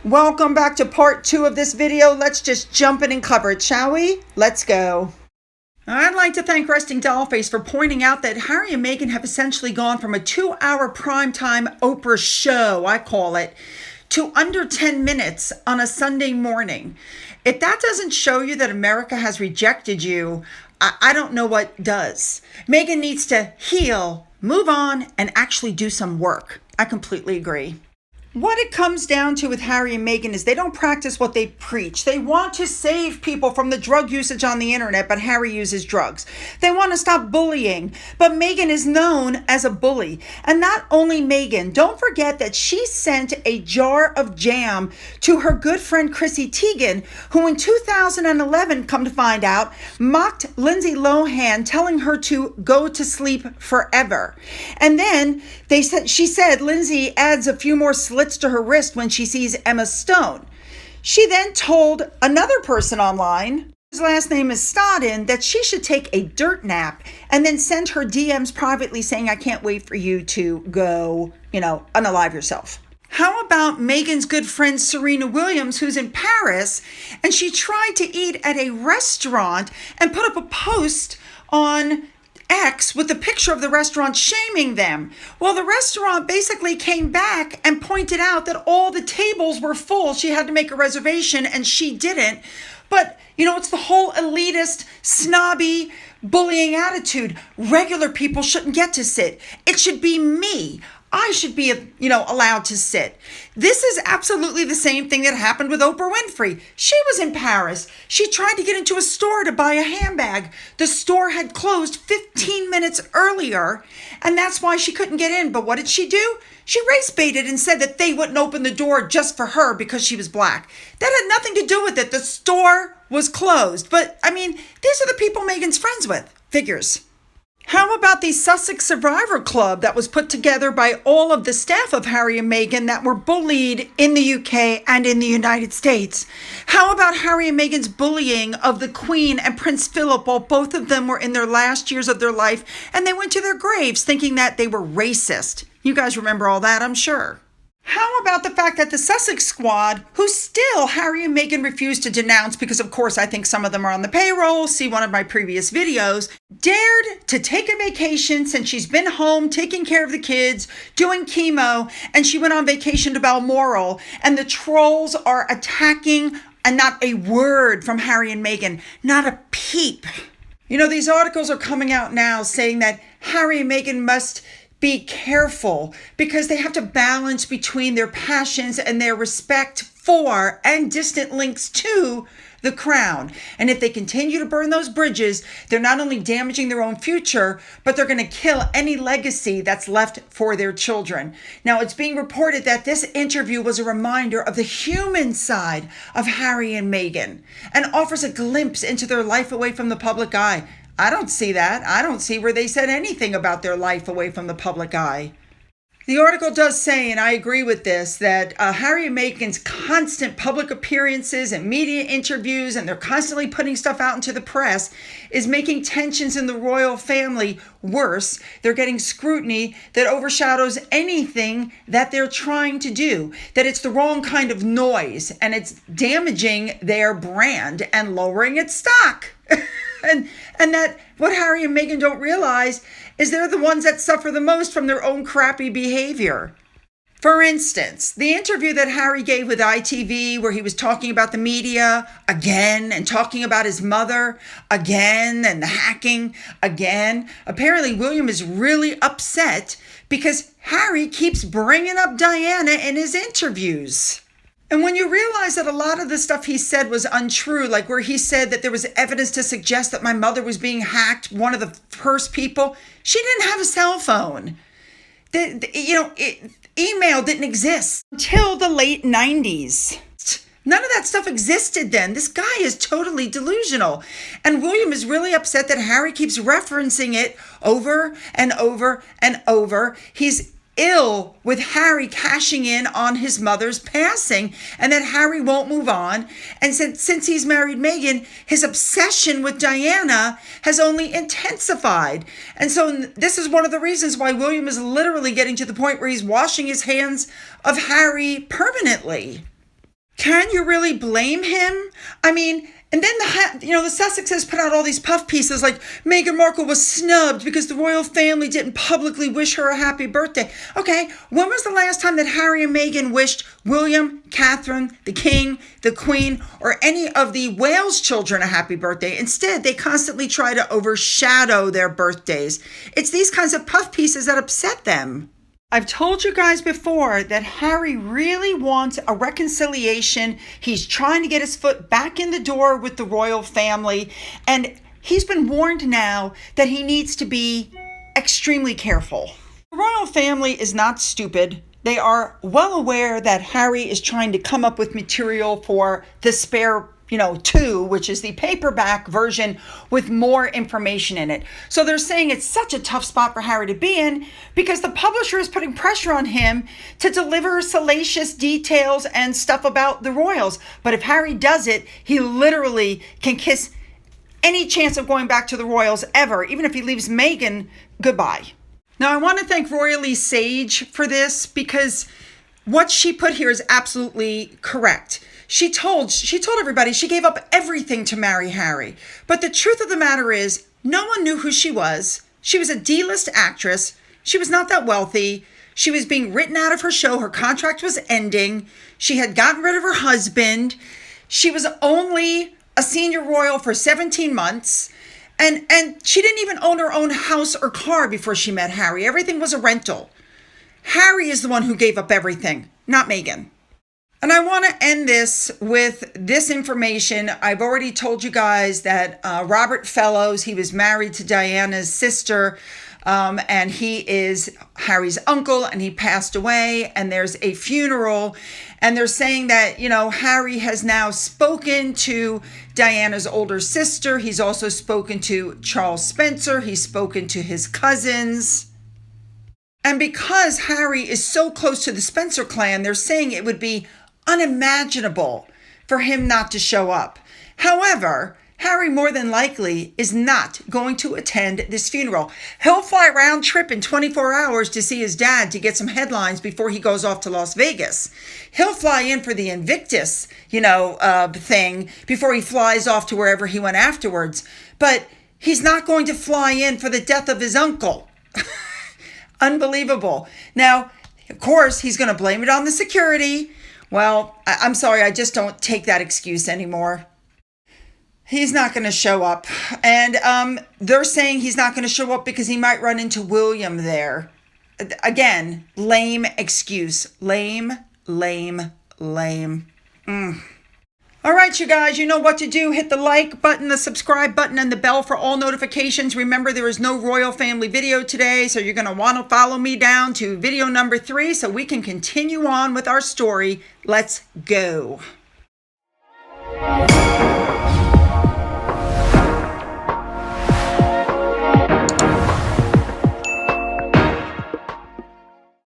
Welcome back to part 2 of this video. Let's just jump in and cover it, shall we? Let's go. I'd like to thank Resting Dollface for pointing out that Harry and Meghan have essentially gone from a 2-hour primetime Oprah show, I call it, to under 10 minutes on a Sunday morning. If that doesn't show you that America has rejected you, I don't know what does. Meghan needs to heal, move on, and actually do some work. I completely agree. What it comes down to with Harry and Meghan is they don't practice what they preach. They want to save people from the drug usage on the internet, but Harry uses drugs. They want to stop bullying, but Meghan is known as a bully. And not only Meghan, don't forget that she sent a jar of jam to her good friend Chrissy Teigen, who in 2011, come to find out, mocked Lindsay Lohan, telling her to go to sleep forever. And then she said Lindsay adds a few more slits to her wrist when she sees Emma Stone. She then told another person online, whose last name is Stodden, that she should take a dirt nap and then send her DMs privately saying, I can't wait for you to go, unalive yourself. How about Meghan's good friend Serena Williams, who's in Paris, and she tried to eat at a restaurant and put up a post on X with a picture of the restaurant shaming them. Well, the restaurant basically came back and pointed out that all the tables were full. She had to make a reservation and she didn't. But, it's the whole elitist, snobby, bullying attitude. Regular people shouldn't get to sit. It should be me. I should be, allowed to sit. This is absolutely the same thing that happened with Oprah Winfrey. She was in Paris. She tried to get into a store to buy a handbag. The store had closed 15 minutes earlier, and that's why she couldn't get in. But what did she do? She race baited and said that they wouldn't open the door just for her because she was black. That had nothing to do with it. The store was closed. But, these are the people Meghan's friends with. Figures. How about the Sussex Survivor Club that was put together by all of the staff of Harry and Meghan that were bullied in the UK and in the United States? How about Harry and Meghan's bullying of the Queen and Prince Philip while both of them were in their last years of their life and they went to their graves thinking that they were racist? You guys remember all that, I'm sure. How about the fact that the Sussex squad, who still Harry and Meghan refused to denounce because, of course, I think some of them are on the payroll, see one of my previous videos, dared to take a vacation since she's been home taking care of the kids, doing chemo, and she went on vacation to Balmoral, and the trolls are attacking, and not a word from Harry and Meghan, not a peep. These articles are coming out now saying that Harry and Meghan must be careful because they have to balance between their passions and their respect for and distant links to the crown. And if they continue to burn those bridges, they're not only damaging their own future, but they're going to kill any legacy that's left for their children. Now, it's being reported that this interview was a reminder of the human side of Harry and Meghan and offers a glimpse into their life away from the public eye. I don't see that. I don't see where they said anything about their life away from the public eye. The article does say, and I agree with this, that Harry and Meghan's constant public appearances and media interviews, and they're constantly putting stuff out into the press, is making tensions in the royal family worse. They're getting scrutiny that overshadows anything that they're trying to do, that it's the wrong kind of noise, and it's damaging their brand and lowering its stock. And that what Harry and Meghan don't realize is they're the ones that suffer the most from their own crappy behavior. For instance, the interview that Harry gave with ITV where he was talking about the media again and talking about his mother again and the hacking again. Apparently, William is really upset because Harry keeps bringing up Diana in his interviews. And when you realize that a lot of the stuff he said was untrue, like where he said that there was evidence to suggest that my mother was being hacked, one of the first people, she didn't have a cell phone. Email didn't exist until the late 90s. None of that stuff existed then. This guy is totally delusional. And William is really upset that Harry keeps referencing it over and over and over. He's ill with Harry cashing in on his mother's passing and that Harry won't move on. And since he's married Meghan, his obsession with Diana has only intensified. And so this is one of the reasons why William is literally getting to the point where he's washing his hands of Harry permanently. Can you really blame him? I mean, and then the Sussexes put out all these puff pieces like Meghan Markle was snubbed because the royal family didn't publicly wish her a happy birthday. Okay, when was the last time that Harry and Meghan wished William, Catherine, the King, the Queen, or any of the Wales children a happy birthday? Instead, they constantly try to overshadow their birthdays. It's these kinds of puff pieces that upset them. I've told you guys before that Harry really wants a reconciliation. He's trying to get his foot back in the door with the royal family. And he's been warned now that he needs to be extremely careful. The royal family is not stupid. They are well aware that Harry is trying to come up with material for the Spare 2, which is the paperback version with more information in it. So they're saying it's such a tough spot for Harry to be in because the publisher is putting pressure on him to deliver salacious details and stuff about the royals. But if Harry does it, he literally can kiss any chance of going back to the royals ever, even if he leaves Meghan goodbye. Now, I want to thank Royally Sage for this because what she put here is absolutely correct. She told everybody she gave up everything to marry Harry. But the truth of the matter is, no one knew who she was. She was a D-list actress. She was not that wealthy. She was being written out of her show. Her contract was ending. She had gotten rid of her husband. She was only a senior royal for 17 months. And she didn't even own her own house or car before she met Harry. Everything was a rental. Harry is the one who gave up everything, not Meghan. And I want to end this with this information. I've already told you guys that Robert Fellows, he was married to Diana's sister, and he is Harry's uncle, and he passed away, and there's a funeral, and they're saying that, Harry has now spoken to Diana's older sister. He's also spoken to Charles Spencer. He's spoken to his cousins. And because Harry is so close to the Spencer clan, they're saying it would be unimaginable for him not to show up. However, Harry more than likely is not going to attend this funeral. He'll fly round trip in 24 hours to see his dad to get some headlines before he goes off to Las Vegas. He'll fly in for the Invictus, thing before he flies off to wherever he went afterwards. But he's not going to fly in for the death of his uncle. Unbelievable. Now, of course, he's going to blame it on the security. Well, I'm sorry, I just don't take that excuse anymore. He's not going to show up. And they're saying he's not going to show up because he might run into William there. Again, lame excuse. Lame. All right, you guys, you know what to do. Hit the like button, the subscribe button, and the bell for all notifications. Remember, there is no royal family video today, so you're going to want to follow me down to video number 3 so we can continue on with our story. Let's go.